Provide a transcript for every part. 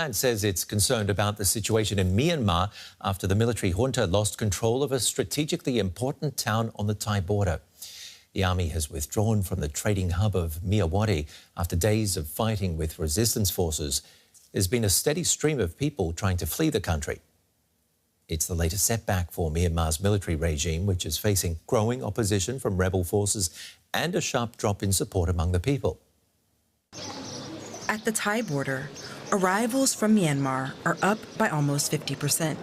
Thailand says it's concerned about the situation in Myanmar after the military junta lost control of a strategically important town on the Thai border. The army has withdrawn from the trading hub of Myawaddy after days of fighting with resistance forces. There's been a steady stream of people trying to flee the country. It's the latest setback for Myanmar's military regime, which is facing growing opposition from rebel forces and a sharp drop in support among the people. At the Thai border, arrivals from Myanmar are up by almost 50%.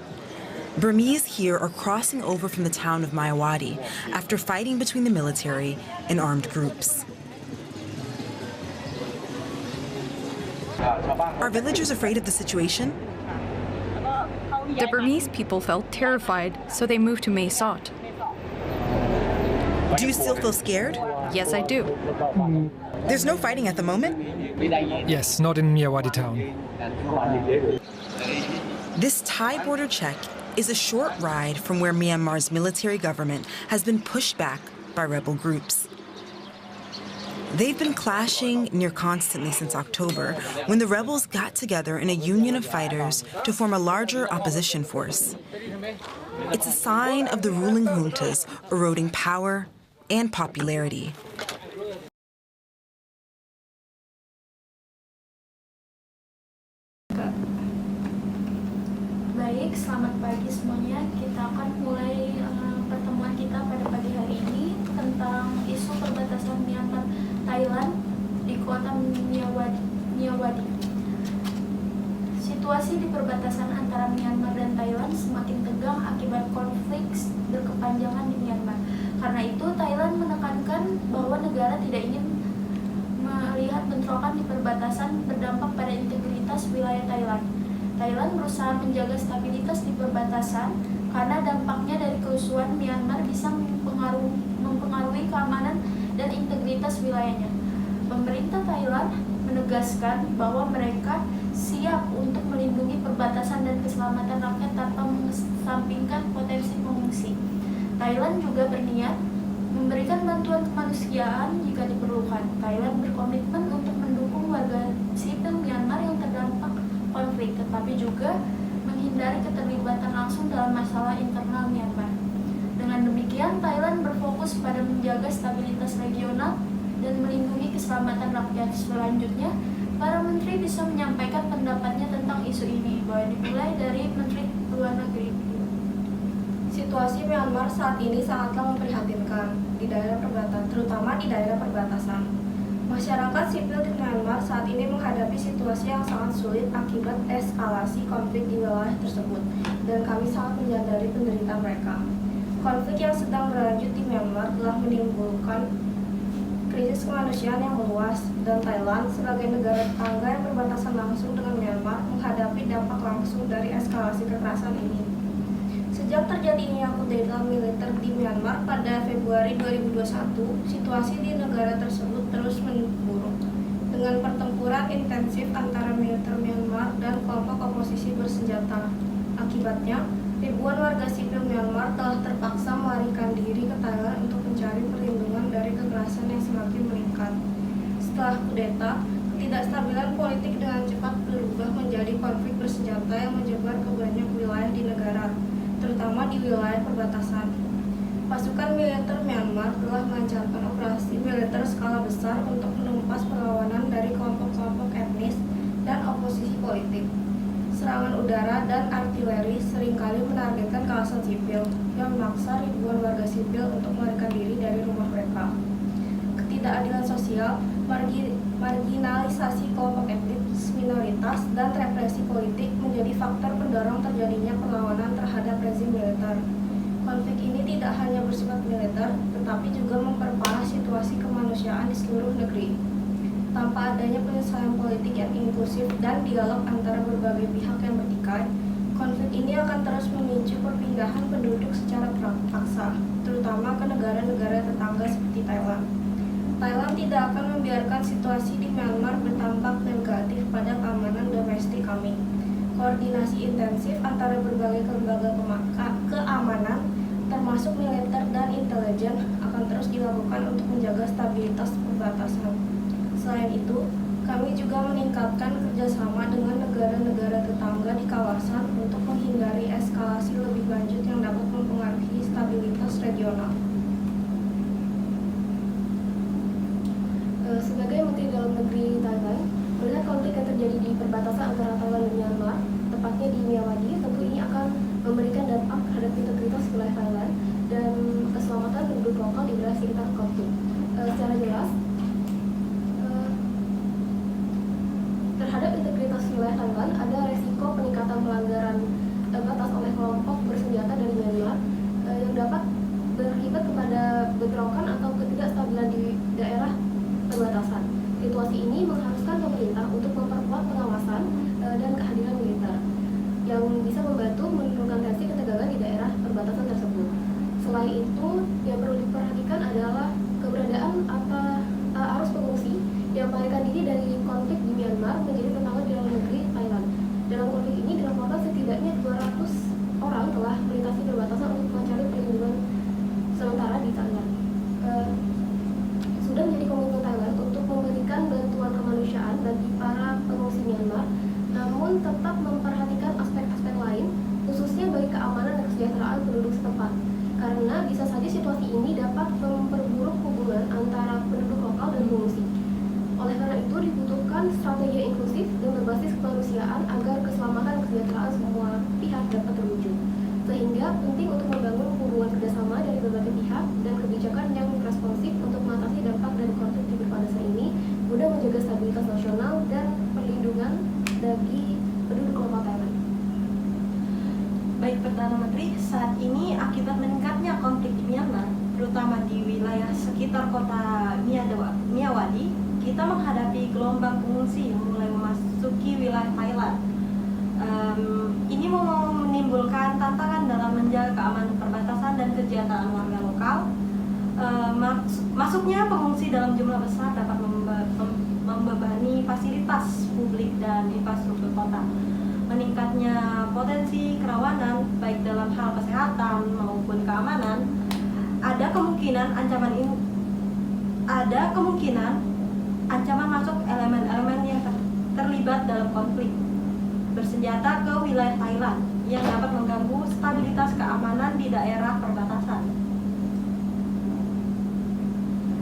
Burmese here are crossing over from the town of Myawaddy after fighting between the military and armed groups. Are villagers afraid of the situation? The Burmese people felt terrified, so they moved to Mae Sot. Do you still feel scared? Yes, I do. There's no fighting at the moment? Yes, not in Myawaddy town. This Thai border check is a short ride from where Myanmar's military government has been pushed back by rebel groups. They've been clashing near constantly since October, when the rebels got together in a union of fighters to form a larger opposition force. It's a sign of the ruling juntas eroding power and popularity. Baik, selamat pagi semuanya. Kita akan mulai pertemuan kita pada pagi hari ini tentang isu perbatasan Myanmar Thailand di kota Myawaddy. Situasi di perbatasan antara Myanmar dan Thailand semakin tegang akibat konflik berkepanjangan di Myanmar. Karena itu, Thailand menekankan bahwa negara tidak ingin melihat bentrokan di perbatasan berdampak pada integritas wilayah Thailand. Thailand berusaha menjaga stabilitas di perbatasan karena dampaknya dari kerusuhan Myanmar bisa mempengaruhi keamanan dan integritas wilayahnya. Pemerintah Thailand menegaskan bahwa mereka siap untuk melindungi perbatasan dan keselamatan rakyat tanpa mengesampingkan potensi pengungsi. Thailand juga berniat memberikan bantuan kemanusiaan jika diperlukan. Thailand berkomitmen untuk mendukung warga sipil Myanmar yang terdampak konflik, tetapi juga menghindari keterlibatan langsung dalam masalah internal Myanmar. Dengan demikian, Thailand berfokus pada menjaga stabilitas regional dan melindungi keselamatan rakyat. Selanjutnya, para menteri bisa menyampaikan pendapatnya tentang isu ini. Boleh dimulai dari Menteri Luar Negeri. Situasi Myanmar saat ini sangatlah memprihatinkan di daerah perbatasan, terutama di daerah perbatasan. Masyarakat sipil di Myanmar saat ini menghadapi situasi yang sangat sulit akibat eskalasi konflik di wilayah tersebut, dan kami sangat menyadari penderita mereka. Konflik yang sedang berlanjut di Myanmar telah menimbulkan krisis kemanusiaan yang meluas, dan Thailand sebagai negara tetangga yang berbatasan langsung dengan Myanmar menghadapi dampak langsung dari eskalasi kekerasan ini. Sejak terjadinya kudeta militer di Myanmar pada Februari 2021, situasi di negara tersebut terus memburuk, dengan pertempuran intensif antara militer Myanmar dan kelompok oposisi bersenjata. Akibatnya, ribuan warga sipil Myanmar telah terpaksa melarikan diri ke Thailand untuk mencari perlindungan dari kekerasan yang semakin meningkat. Setelah kudeta, ketidakstabilan politik dengan cepat berubah menjadi konflik bersenjata yang menyebar ke banyak wilayah di negara, terutama di wilayah perbatasan. Pasukan militer Myanmar telah melancarkan operasi militer skala besar untuk menumpas perlawanan dari kelompok-kelompok etnis dan oposisi politik. Serangan udara dan artileri seringkali menargetkan kawasan sipil, yang memaksa ribuan warga sipil untuk melarikan diri dari rumah mereka. Ketidakadilan sosial, marginalisasi kelompok etnis minoritas, dan represi politik menjadi faktor pendorong terjadinya perlawanan terhadap rezim militer. Konflik ini tidak hanya bersifat militer, tetapi juga memperparah situasi kemanusiaan di seluruh negeri. Tanpa adanya penyelesaian politik yang inklusif dan dialog antara berbagai pihak yang bertikai, konflik ini akan terus memicu perpindahan penduduk secara paksa, terutama ke negara-negara tetangga seperti Thailand. Thailand tidak akan membiarkan situasi di Myanmar berdampak negatif pada keamanan domestik kami. Koordinasi intensif antara berbagai lembaga keamanan, termasuk militer dan intelijen, akan terus dilakukan untuk menjaga stabilitas perbatasan. Selain itu, Kami juga meningkatkan kerjasama dengan negara-negara tetangga di kawasan untuk menghindari eskalasi lebih lanjut yang dapat mempengaruhi stabilitas regional. Sebagai Menteri Dalam Negeri Thailand, melihat konflik yang terjadi di perbatasan antara Thailand dan Myanmar, tepatnya di Myawaddy, tentu ini akan memberikan dampak terhadap integritas wilayah Thailand dan keselamatan penduduk lokal di wilayah sekitar konflik. Secara jelas, terhadap integritas wilayah Thailand ada resiko peningkatan pelanggaran batas oleh kelompok bersenjata dari Myanmar yang dapat berakibat kepada bentrokan atau ketidakstabilan di daerah perbatasan. Situasi ini mengharuskan pemerintah untuk memperkuat pengawasan dan kehadiran militer yang bisa membantu menurunkan tensi ketegangan di daerah perbatasan tersebut. Selain itu, yang perlu diperhatikan adalah keberadaan arus pengungsi yang melarikan diri dari konflik di Myanmar menjadi tetangga di dalam negeri Thailand. Dalam konflik ini dilaporkan setidaknya 200 orang telah melintasi perbatasan untuk mencari perlindungan sementara di Thailand. Sudah menjadi komitmen Thailand untuk memberikan bantuan kemanusiaan bagi para pengungsi Myanmar, namun tetap memperhatikan aspek-aspek lain, khususnya bagi keamanan dan kesejahteraan penduduk setempat. Karena bisa saja situasi ini dapat memperburuk hubungan antara penduduk lokal dan pengungsi. Oleh karena itu dibutuhkan strategi inklusif dan berbasis kemanusiaan agar keselamatan dan kesejahteraan semua pihak dapat terwujud. Sehingga penting untuk membangun hubungan kerjasama dari berbagai pihak dan kebijakan yang responsif untuk mengatasi dampak dari konflik di perbatasan ini, guna menjaga stabilitas nasional dan perlindungan bagi penduduk lokal Thailand. Baik Perdana Menteri, saat ini akibat meningkatnya konflik di Myanmar, terutama di wilayah sekitar kota Myawaddy, kita menghadapi gelombang pengungsi yang mulai memasuki wilayah Thailand. Ini menimbulkan tantangan dalam menjaga keamanan perbatasan dan kesejahteraan warga lokal. Masuknya pengungsi dalam jumlah besar dapat membebani fasilitas publik dan infrastruktur kota. Meningkatnya potensi kerawanan baik dalam hal kesehatan maupun keamanan, ada kemungkinan ancaman masuk elemen-elemen yang terlibat dalam konflik bersenjata ke wilayah Thailand yang dapat mengganggu stabilitas keamanan di daerah perbatasan.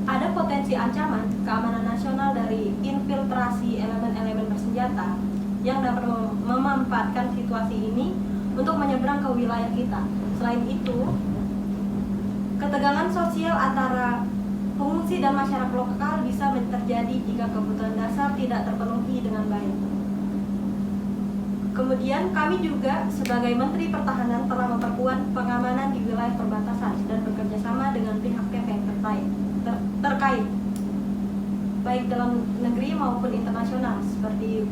Ada potensi ancaman keamanan nasional dari infiltrasi elemen-elemen bersenjata yang dapat memanfaatkan situasi ini untuk menyeberang ke wilayah kita. Selain itu, ketegangan sosial antara pengungsi dan masyarakat lokal bisa terjadi jika kebutuhan dasar tidak terpenuhi dengan baik. Kemudian kami juga sebagai Menteri Pertahanan telah memperkuat pengamanan di wilayah perbatasan dan bekerjasama dengan pihak-pihak yang terkait, baik dalam negeri maupun internasional seperti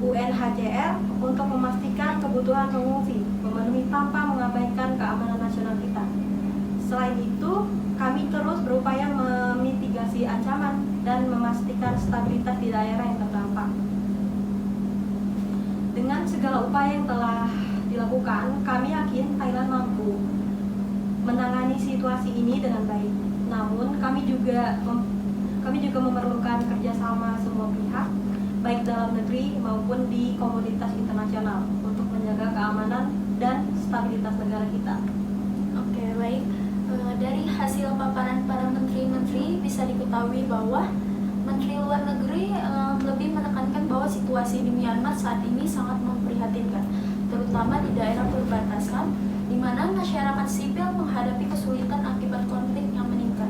UNHCR untuk memastikan kebutuhan pengungsi memenuhi tanpa mengabaikan keamanan nasional kita. Selain itu, kami terus berupaya memitigasi ancaman dan memastikan stabilitas di daerah yang terdampak. Dengan segala upaya yang telah dilakukan, kami yakin Thailand mampu menangani situasi ini dengan baik. Namun, kami juga memerlukan kerjasama semua pihak, baik dalam negeri maupun di komunitas internasional, untuk menjaga keamanan dan stabilitas negara kita. Oke, baik. Dari hasil paparan para menteri-menteri bisa diketahui bahwa Menteri Luar Negeri lebih menekankan bahwa situasi di Myanmar saat ini sangat memprihatinkan, terutama di daerah perbatasan, di mana masyarakat sipil menghadapi kesulitan akibat konflik yang meningkat.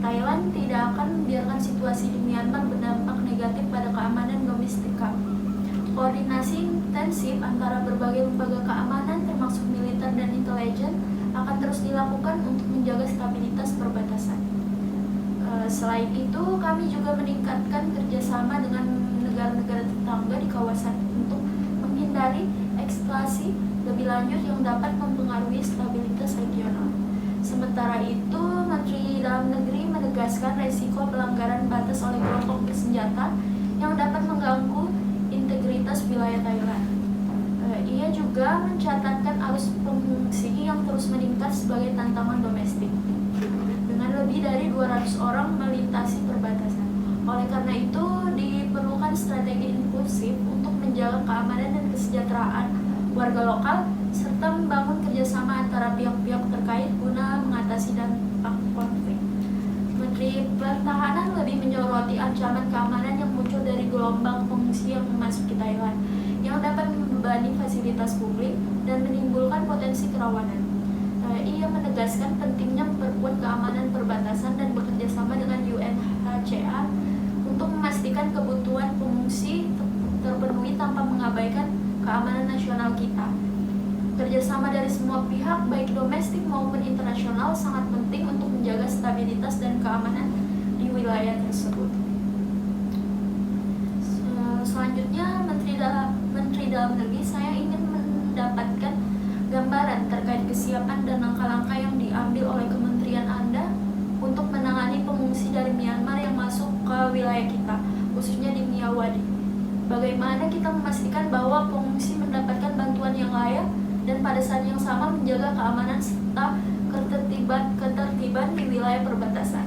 Thailand tidak akan membiarkan situasi di Myanmar berdampak negatif pada keamanan domestik kami. Koordinasi intensif antara berbagai lembaga keamanan termasuk militer dan intelijen akan terus dilakukan untuk menjaga stabilitas perbatasan. Selain itu, kami juga meningkatkan kerjasama dengan negara-negara tetangga di kawasan untuk menghindari eskalasi lebih lanjut yang dapat mempengaruhi stabilitas regional. Sementara itu, Menteri Dalam Negeri menegaskan resiko pelanggaran batas oleh kelompok bersenjata yang dapat mengganggu integritas wilayah Thailand. Ia juga mencatatkan arus pengungsi yang terus meningkat sebagai tantangan domestik, dengan lebih dari 200 orang melintasi perbatasan. Oleh karena itu, diperlukan strategi inklusif untuk menjaga keamanan dan kesejahteraan warga lokal, serta membangun kerjasama antara pihak-pihak terkait guna mengatasi dampak konflik. Menteri Pertahanan lebih menyoroti ancaman keamanan yang muncul dari gelombang pengungsi yang memasuki Thailand, yang dapat membebani fasilitas publik dan menimbulkan potensi kerawanan. Ia menegaskan pentingnya memperkuat keamanan perbatasan dan bekerja sama dengan UNHCR untuk memastikan kebutuhan pengungsi terpenuhi tanpa mengabaikan keamanan nasional kita. Kerjasama dari semua pihak, baik domestik maupun internasional, sangat penting untuk menjaga stabilitas dan keamanan di wilayah tersebut. Selanjutnya, Menteri Dalam Negeri, saya ingin mendapatkan gambaran terkait kesiapan dan langkah-langkah yang diambil oleh kementerian Anda untuk menangani pengungsi dari Myanmar yang masuk ke wilayah kita, khususnya di Miyawadi. Bagaimana kita memastikan bahwa pengungsi mendapatkan bantuan yang layak dan pada saat yang sama menjaga keamanan serta ketertiban di wilayah perbatasan.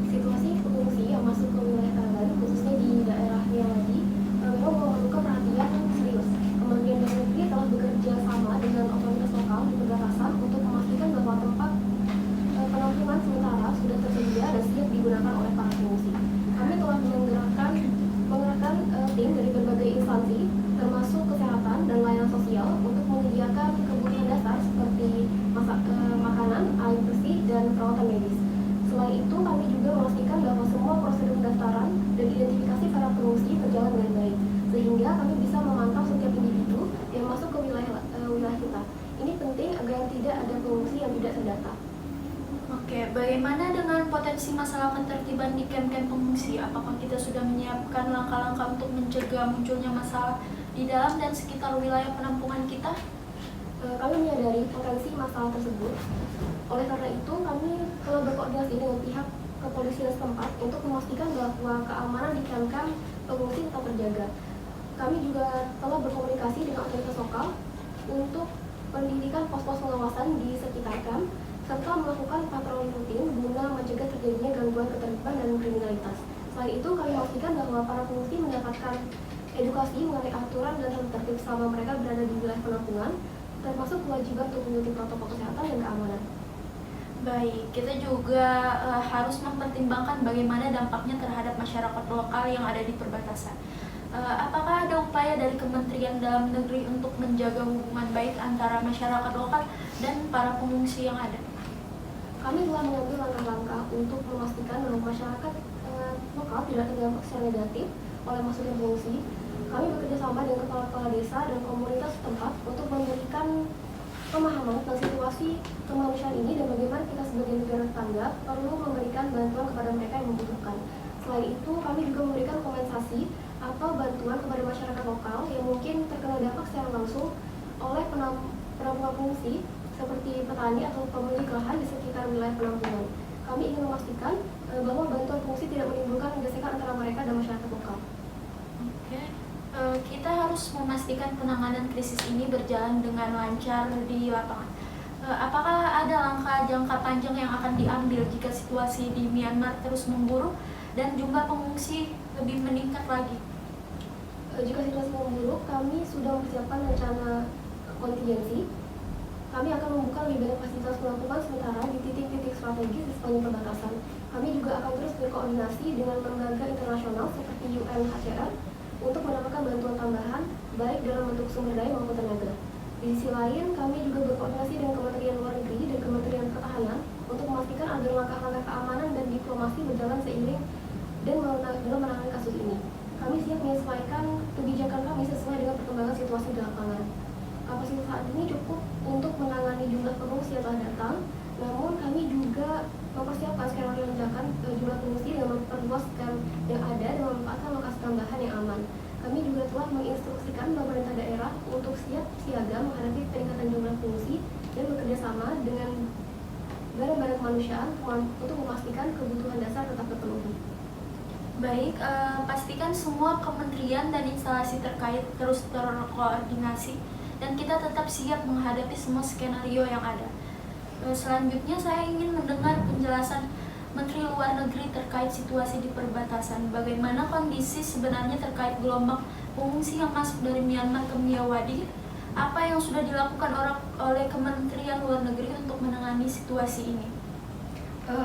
Situasi pengungsi yang masuk ke wilayah Thailand, khususnya di daerah Miyawadi, memang memerlukan perhatian yang serius. Kementerian Dalam Negeri telah bekerja sama dengan otoritas lokal di perbatasan untuk memastikan bahwa tempat penampungan sementara sudah tersedia dan siap digunakan oleh para pengungsi. Kami telah mengerahkan tim dari berbagai instansi, termasuk kesehatan dan layanan sosial, untuk menyediakan kebutuhan dasar seperti makanan, air bersih, dan perawatan medis. Selain itu, kami juga memastikan bahwa semua prosedur pendaftaran dan identifikasi para pengungsi berjalan dengan baik, sehingga kami bisa memantau setiap individu yang masuk ke wilayah kita. Ini penting agar tidak ada pengungsi yang tidak terdata. Oke, bagaimana dengan potensi masalah ketertiban di kamp-kamp pengungsi? Apakah kita sudah menyiapkan langkah-langkah untuk mencegah munculnya masalah di dalam dan sekitar wilayah penampungan kita? Kami menyadari potensi masalah tersebut. Oleh karena itu, kami telah berkoordinasi dengan pihak kepolisian setempat untuk memastikan bahwa keamanan di kamp-kamp pengungsi tetap terjaga. Kami juga telah berkomunikasi dengan otoritas lokal untuk mendirikan pos-pos pengawasan di sekitar kamp, serta melakukan patroli rutin guna mencegah terjadinya gangguan ketertiban dan kriminalitas. Selain itu, kami memastikan bahwa para pengungsi mendapatkan edukasi mengenai aturan dan tata tertib selama mereka berada di wilayah penampungan, termasuk kewajiban untuk mengikuti protokol kesehatan dan keamanan. Baik, kita juga harus mempertimbangkan bagaimana dampaknya terhadap masyarakat lokal yang ada di perbatasan. Apakah ada upaya dari Kementerian Dalam Negeri untuk menjaga hubungan baik antara masyarakat lokal dan para pengungsi yang ada? Kami telah mengambil langkah-langkah untuk memastikan bahwa masyarakat lokal tidak terdampak secara negatif oleh masuknya pengungsi. Kami bekerja sama dengan kepala-kepala desa dan komunitas setempat untuk memberikan pemahaman tentang situasi kemanusiaan ini dan bagaimana kita sebagai negara tetangga perlu memberikan bantuan kepada mereka yang membutuhkan. Selain itu, kami juga memberikan kompensasi atau bantuan kepada masyarakat lokal yang mungkin terkena dampak secara langsung oleh penampungan pengungsi seperti petani atau pemilik lahan di sekitar wilayah penampungan. Kami ingin memastikan bahwa bantuan pengungsi tidak menimbulkan gesekan antara mereka dan masyarakat lokal. Oke. Kita harus memastikan penanganan krisis ini berjalan dengan lancar di lapangan. Apakah ada langkah jangka panjang yang akan diambil jika situasi di Myanmar terus memburuk dan jumlah pengungsi lebih meningkat lagi? Jika situasi memburuk, kami sudah mempersiapkan rencana kontingensi. Kami akan membuka lebih banyak fasilitas penampungan sementara di titik-titik strategis di sepanjang perbatasan. Kami juga akan terus berkoordinasi dengan lembaga internasional seperti UNHCR untuk mendapatkan bantuan tambahan, baik dalam bentuk sumber daya maupun tenaga. Di sisi lain, kami juga berkoordinasi dengan Kementerian Luar Negeri dan Kementerian Pertahanan untuk memastikan agar langkah-langkah keamanan dan diplomasi berjalan seiring dan dalam menangani kasus ini. Kami siap menyesuaikan kebijakan kami sesuai dengan perkembangan situasi di lapangan. Kapasitas saat ini cukup untuk menangani jumlah pengungsi yang telah datang, namun kami juga mempersiapkan skenario lonjakan jumlah pengungsi dengan memperluas camp yang ada dan memanfaatkan lokasi tambahan yang aman. Kami juga telah menginstruksikan pemerintah daerah untuk siap siaga menghadapi peningkatan jumlah pengungsi dan bekerja sama dengan badan-badan kemanusiaan untuk memastikan kebutuhan dasar tetap terpenuhi. Baik, pastikan semua kementerian dan instalasi terkait terus terkoordinasi dan kita tetap siap menghadapi semua skenario yang ada. Selanjutnya saya ingin mendengar penjelasan Menteri Luar Negeri terkait situasi di perbatasan. Bagaimana kondisi sebenarnya terkait gelombang pengungsi yang masuk dari Myanmar ke Myawaddy? Apa yang sudah dilakukan oleh Kementerian Luar Negeri untuk menangani situasi ini?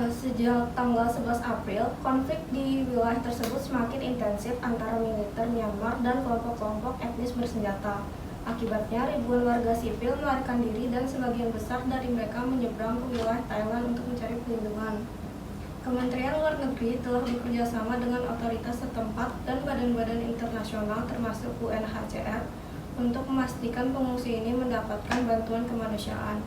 Sejak tanggal 11 April, konflik di wilayah tersebut semakin intensif antara militer Myanmar dan kelompok-kelompok etnis bersenjata. Akibatnya, ribuan warga sipil melarikan diri dan sebagian besar dari mereka menyeberang ke wilayah Thailand untuk mencari perlindungan. Kementerian Luar Negeri telah bekerja sama dengan otoritas setempat dan badan-badan internasional termasuk UNHCR untuk memastikan pengungsi ini mendapatkan bantuan kemanusiaan.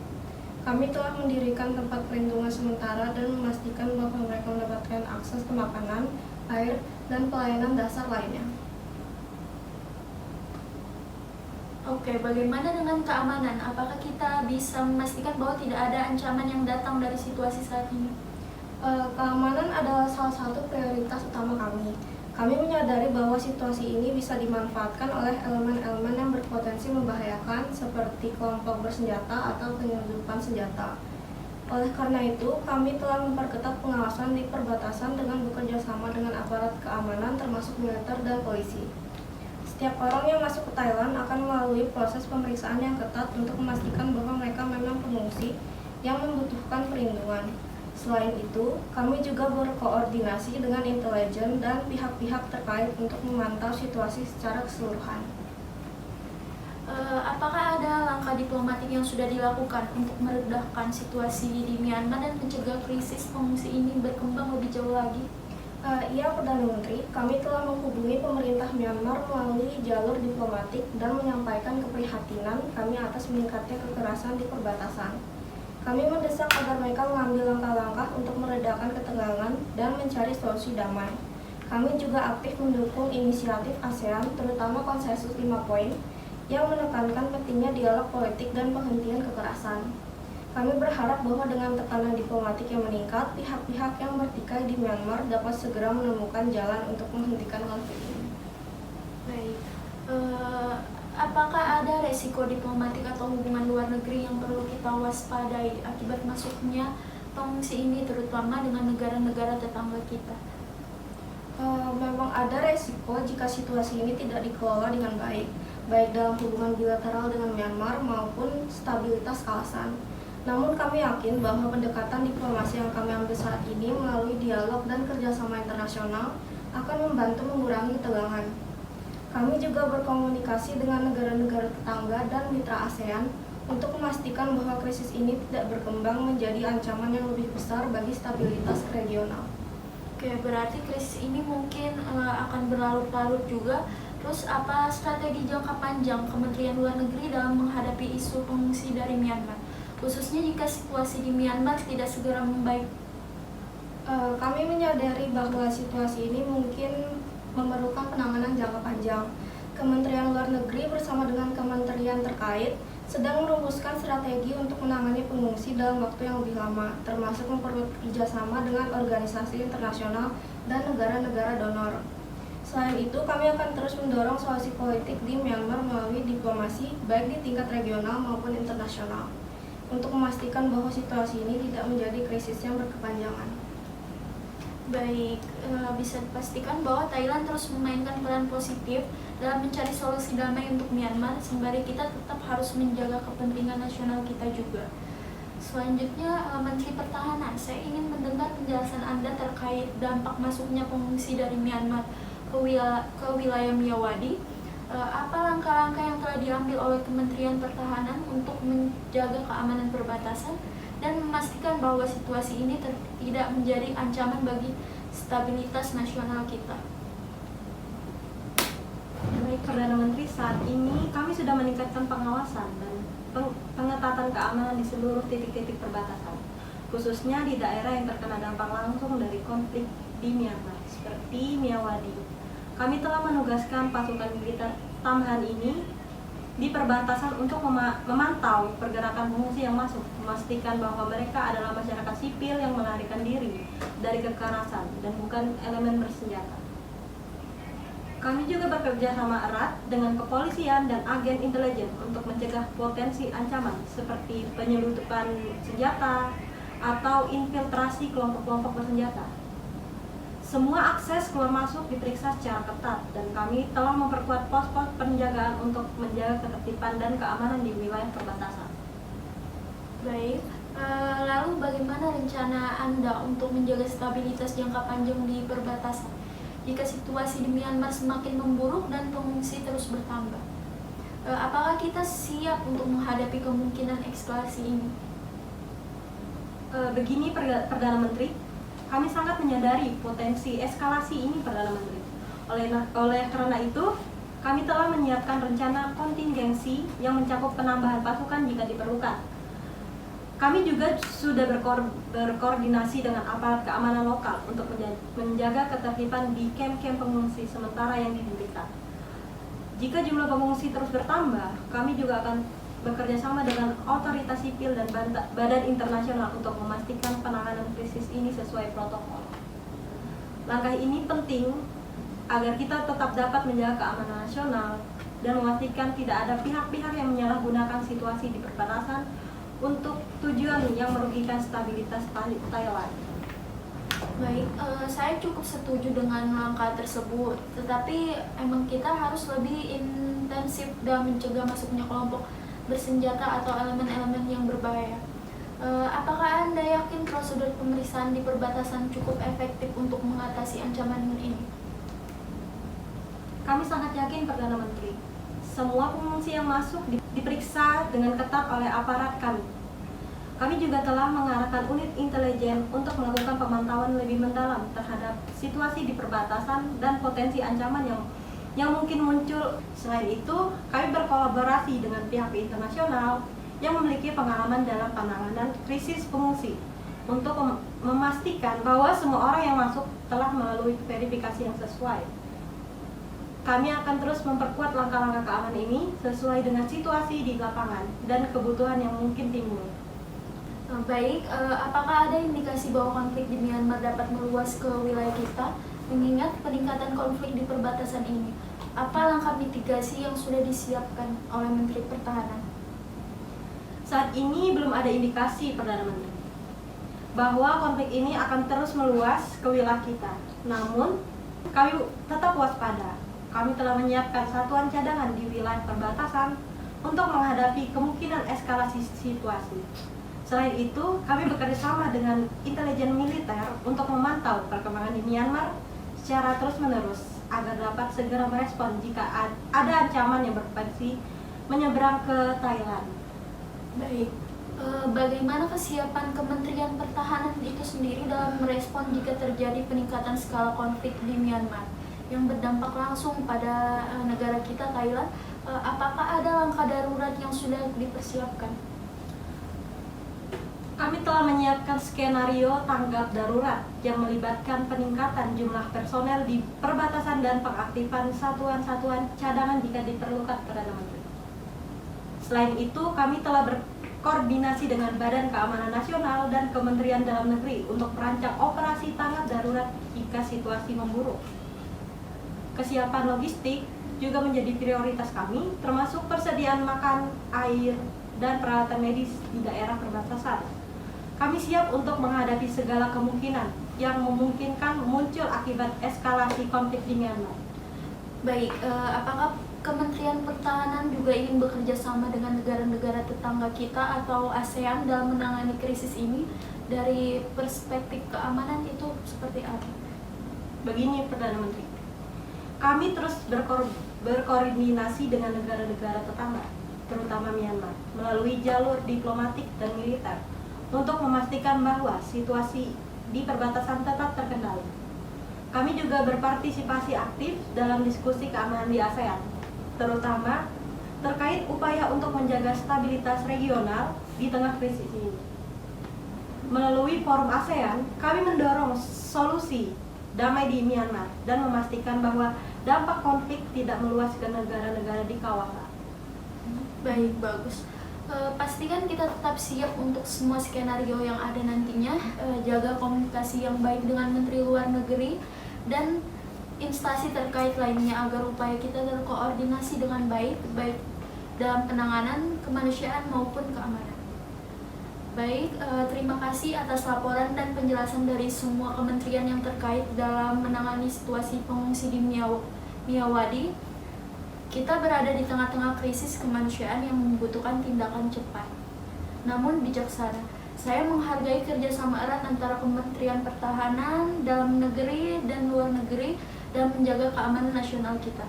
Kami telah mendirikan tempat perlindungan sementara dan memastikan bahwa mereka mendapatkan akses ke makanan, air, dan pelayanan dasar lainnya. Oke, bagaimana dengan keamanan? Apakah kita bisa memastikan bahwa tidak ada ancaman yang datang dari situasi saat ini? Keamanan adalah salah satu prioritas utama kami. Kami menyadari bahwa situasi ini bisa dimanfaatkan oleh elemen-elemen yang berpotensi membahayakan seperti kelompok bersenjata atau penyelundupan senjata. Oleh karena itu, kami telah memperketat pengawasan di perbatasan dengan bekerja sama dengan aparat keamanan termasuk militer dan polisi. Setiap orang yang masuk ke Thailand akan melalui proses pemeriksaan yang ketat untuk memastikan bahwa mereka memang pengungsi yang membutuhkan perlindungan. Selain itu, kami juga berkoordinasi dengan intelijen dan pihak-pihak terkait untuk memantau situasi secara keseluruhan. Apakah ada langkah diplomatik yang sudah dilakukan untuk meredahkan situasi di Myanmar dan mencegah krisis pengungsi ini berkembang lebih jauh lagi? Iya, Perdana Menteri, kami telah menghubungi pemerintah Myanmar melalui jalur diplomatik dan menyampaikan keprihatinan kami atas meningkatnya kekerasan di perbatasan. Kami mendesak agar mereka mengambil langkah-langkah untuk meredakan ketegangan dan mencari solusi damai. Kami juga aktif mendukung inisiatif ASEAN, terutama konsensus 5 poin, yang menekankan pentingnya dialog politik dan penghentian kekerasan. Kami berharap bahwa dengan tekanan diplomatik yang meningkat, pihak-pihak yang bertikai di Myanmar dapat segera menemukan jalan untuk menghentikan konflik ini. Baik. Apakah ada resiko diplomatik atau hubungan luar negeri yang perlu kita waspadai akibat masuknya pengungsi ini, terutama dengan negara-negara tetangga kita? Memang ada resiko jika situasi ini tidak dikelola dengan baik dalam hubungan bilateral dengan Myanmar maupun stabilitas kawasan. Namun kami yakin bahwa pendekatan diplomasi yang kami ambil saat ini melalui dialog dan kerjasama internasional akan membantu mengurangi ketegangan. Kami juga berkomunikasi dengan negara-negara tetangga dan mitra ASEAN untuk memastikan bahwa krisis ini tidak berkembang menjadi ancaman yang lebih besar bagi stabilitas regional. Oke, berarti krisis ini mungkin akan berlarut-larut juga. Terus apa strategi jangka panjang Kementerian Luar Negeri dalam menghadapi isu pengungsi dari Myanmar, khususnya jika situasi di Myanmar tidak segera membaik? Kami menyadari bahwa situasi ini mungkin memerlukan penanganan jangka panjang. Kementerian Luar Negeri bersama dengan kementerian terkait sedang merumuskan strategi untuk menangani pengungsi dalam waktu yang lebih lama, termasuk bekerja sama dengan organisasi internasional dan negara-negara donor. Selain itu, kami akan terus mendorong solusi politik di Myanmar melalui diplomasi, baik di tingkat regional maupun internasional, untuk memastikan bahwa situasi ini tidak menjadi krisis yang berkepanjangan. Baik, bisa dipastikan bahwa Thailand terus memainkan peran positif dalam mencari solusi damai untuk Myanmar, sembari kita tetap harus menjaga kepentingan nasional kita juga. Selanjutnya, Menteri Pertahanan, saya ingin mendengar penjelasan Anda terkait dampak masuknya pengungsi dari Myanmar ke wilayah Myawaddy. Apa langkah-langkah yang telah diambil oleh Kementerian Pertahanan untuk menjaga keamanan perbatasan dan memastikan bahwa situasi ini tidak menjadi ancaman bagi stabilitas nasional kita? Baik, Perdana Menteri, saat ini kami sudah meningkatkan pengawasan dan pengetatan keamanan di seluruh titik-titik perbatasan, khususnya di daerah yang terkena dampak langsung dari konflik di Myanmar, seperti Myawaddy. Kami telah menugaskan pasukan militer tambahan ini di perbatasan untuk memantau pergerakan pengungsi yang masuk, memastikan bahwa mereka adalah masyarakat sipil yang melarikan diri dari kekerasan dan bukan elemen bersenjata. Kami juga bekerja sama erat dengan kepolisian dan agen intelijen untuk mencegah potensi ancaman seperti penyelundupan senjata atau infiltrasi kelompok-kelompok bersenjata. Semua akses keluar masuk diperiksa secara ketat dan kami telah memperkuat pos-pos penjagaan untuk menjaga ketertiban dan keamanan di wilayah perbatasan. Baik, lalu bagaimana rencana Anda untuk menjaga stabilitas jangka panjang di perbatasan jika situasi di Myanmar semakin memburuk dan pengungsi terus bertambah? Apakah kita siap untuk menghadapi kemungkinan eskalasi ini? Begini Perdana Menteri, kami sangat menyadari potensi eskalasi ini Perdana Menteri. Oleh karena itu, kami telah menyiapkan rencana kontingensi yang mencakup penambahan pasukan jika diperlukan. Kami juga sudah berkoordinasi dengan aparat keamanan lokal untuk menjaga ketertiban di kamp-kamp pengungsi sementara yang didirikan. Jika jumlah pengungsi terus bertambah, kami juga akan bekerja sama dengan otoritas sipil dan badan internasional untuk memastikan penanganan krisis ini sesuai protokol. Langkah ini penting agar kita tetap dapat menjaga keamanan nasional dan memastikan tidak ada pihak-pihak yang menyalahgunakan situasi di perbatasan untuk tujuan yang merugikan stabilitas Thailand. Baik, saya cukup setuju dengan langkah tersebut, tetapi emang kita harus lebih intensif dalam mencegah masuknya kelompok bersenjata atau elemen-elemen yang berbahaya. Apakah Anda yakin prosedur pemeriksaan di perbatasan cukup efektif untuk mengatasi ancaman ini? Kami sangat yakin Perdana Menteri. Semua pengungsi yang masuk diperiksa dengan ketat oleh aparat kami. Kami juga telah mengarahkan unit intelijen untuk melakukan pemantauan lebih mendalam terhadap situasi di perbatasan dan potensi ancaman yang mungkin muncul. Selain itu, kami berkolaborasi dengan pihak internasional yang memiliki pengalaman dalam penanganan krisis pengungsi untuk memastikan bahwa semua orang yang masuk telah melalui verifikasi yang sesuai. Kami akan terus memperkuat langkah-langkah keamanan ini sesuai dengan situasi di lapangan dan kebutuhan yang mungkin timbul. Baik, apakah ada indikasi bahwa konflik di Myanmar dapat meluas ke wilayah kita mengingat peningkatan konflik di perbatasan ini? Apa langkah mitigasi yang sudah disiapkan oleh Menteri Pertahanan? Saat ini belum ada indikasi Perdana Menteri bahwa konflik ini akan terus meluas ke wilayah kita. Namun, kami tetap waspada. Kami telah menyiapkan satuan cadangan di wilayah perbatasan untuk menghadapi kemungkinan eskalasi situasi. Selain itu, kami bekerja sama dengan intelijen militer untuk memantau perkembangan di Myanmar secara terus-menerus agar dapat segera merespon jika ada ancaman yang berpotensi menyeberang ke Thailand. Baik, bagaimana kesiapan Kementerian Pertahanan itu sendiri dalam merespon jika terjadi peningkatan skala konflik di Myanmar yang berdampak langsung pada negara kita Thailand? Apakah ada langkah darurat yang sudah dipersiapkan? Kami telah menyiapkan skenario tanggap darurat yang melibatkan peningkatan jumlah personel di perbatasan dan pengaktifan satuan-satuan cadangan jika diperlukan Perdana Menteri. Selain itu, kami telah berkoordinasi dengan Badan Keamanan Nasional dan Kementerian Dalam Negeri untuk merancang operasi tanggap darurat jika situasi memburuk. Kesiapan logistik juga menjadi prioritas kami, termasuk persediaan makan, air, dan peralatan medis di daerah perbatasan. Kami siap untuk menghadapi segala kemungkinan yang memungkinkan muncul akibat eskalasi konflik di Myanmar. Baik, apakah Kementerian Pertahanan juga ingin bekerja sama dengan negara-negara tetangga kita atau ASEAN dalam menangani krisis ini? Dari perspektif keamanan itu seperti apa? Begini Perdana Menteri, kami terus berkoordinasi dengan negara-negara tetangga, terutama Myanmar, melalui jalur diplomatik dan militer untuk memastikan bahwa situasi di perbatasan tetap terkendali. Kami juga berpartisipasi aktif dalam diskusi keamanan di ASEAN, terutama terkait upaya untuk menjaga stabilitas regional di tengah krisis ini. Melalui forum ASEAN, kami mendorong solusi damai di Myanmar dan memastikan bahwa dampak konflik tidak meluas ke negara-negara di kawasan. Baik, bagus. Pastikan kita tetap siap untuk semua skenario yang ada nantinya, jaga komunikasi yang baik dengan Menteri Luar Negeri dan instansi terkait lainnya agar upaya kita terkoordinasi dengan baik dalam penanganan kemanusiaan maupun keamanan. Baik, terima kasih atas laporan dan penjelasan dari semua kementerian yang terkait dalam menangani situasi pengungsi di Miyawadi. Kita berada di tengah-tengah krisis kemanusiaan yang membutuhkan tindakan cepat, namun bijaksana. Saya menghargai kerjasama erat antara Kementerian Pertahanan, Dalam Negeri, dan Luar Negeri dalam menjaga keamanan nasional kita,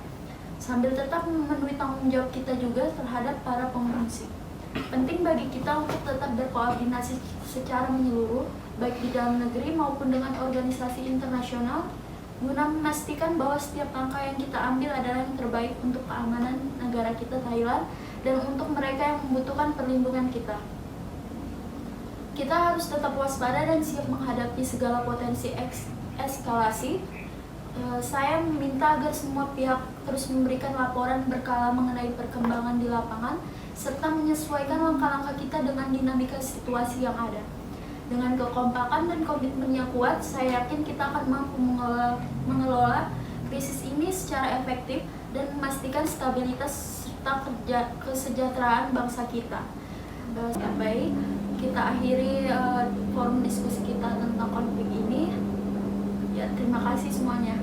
sambil tetap memenuhi tanggung jawab kita juga terhadap para pengungsi. Penting bagi kita untuk tetap berkoordinasi secara menyeluruh, baik di dalam negeri maupun dengan organisasi internasional, guna memastikan bahwa setiap langkah yang kita ambil adalah yang terbaik untuk keamanan negara kita Thailand dan untuk mereka yang membutuhkan perlindungan kita. Kita harus tetap waspada dan siap menghadapi segala potensi eskalasi. Saya meminta agar semua pihak terus memberikan laporan berkala mengenai perkembangan di lapangan, serta menyesuaikan langkah-langkah kita dengan dinamika situasi yang ada. Dengan kekompakan dan komitmen yang kuat, saya yakin kita akan mampu mengelola krisis ini secara efektif dan memastikan stabilitas serta kesejahteraan bangsa kita. Baik, kita akhiri forum diskusi kita tentang konflik ini. Ya, terima kasih semuanya.